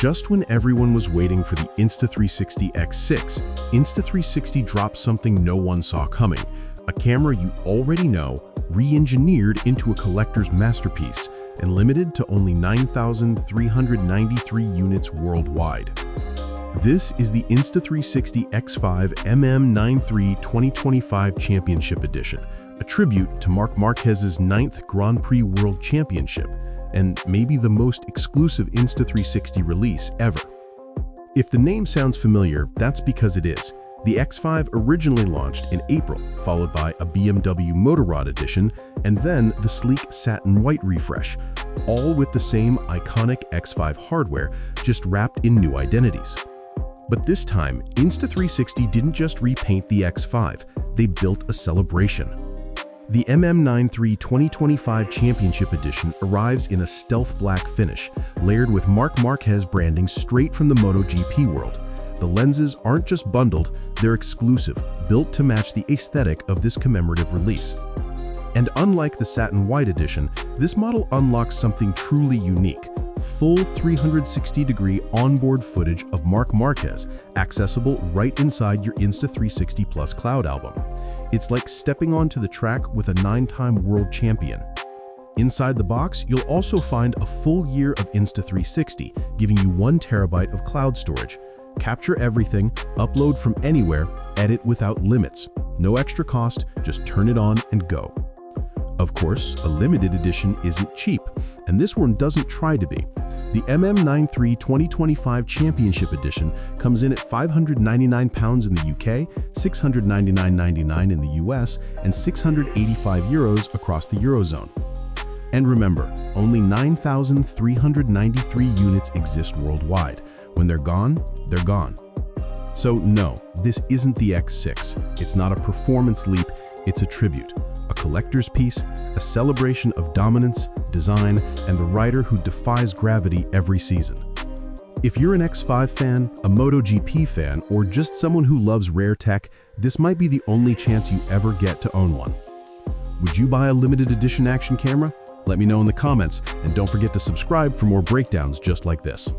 Just when everyone was waiting for the Insta360 X6, Insta360 dropped something no one saw coming, a camera you already know, re-engineered into a collector's masterpiece and limited to only 9,393 units worldwide. This is the Insta360 X5 MM93 2025 Championship Edition, a tribute to Marc Márquez's 9th Grand Prix World Championship, and maybe the most exclusive Insta360 release ever. If the name sounds familiar, that's because it is. The X5 originally launched in April, followed by a BMW Motorrad edition, and then the sleek satin white refresh, all with the same iconic X5 hardware, just wrapped in new identities. But this time, Insta360 didn't just repaint the X5, they built a celebration. The MM93 2025 Championship Edition arrives in a stealth black finish, layered with Marc Márquez branding straight from the MotoGP world. The lenses aren't just bundled, they're exclusive, built to match the aesthetic of this commemorative release. And unlike the satin white edition, this model unlocks something truly unique: full 360-degree onboard footage of Marc Márquez, accessible right inside your Insta360 Plus cloud album. It's like stepping onto the track with a 9-time world champion. Inside the box, you'll also find a full year of Insta360, giving you 1 terabyte of cloud storage. Capture everything, upload from anywhere, edit without limits. No extra cost, just turn it on and go. Of course, a limited edition isn't cheap, and this one doesn't try to be. The MM93 2025 Championship Edition comes in at £599 in the UK, €699.99 in the US, and €685 across the Eurozone. And remember, only 9,393 units exist worldwide. When they're gone, they're gone. So no, this isn't the X6. It's not a performance leap, it's a tribute. A collector's piece, a celebration of dominance, design, and the rider who defies gravity every season. If you're an X5 fan, a MotoGP fan, or just someone who loves rare tech, this might be the only chance you ever get to own one. Would you buy a limited edition action camera? Let me know in the comments, and don't forget to subscribe for more breakdowns just like this.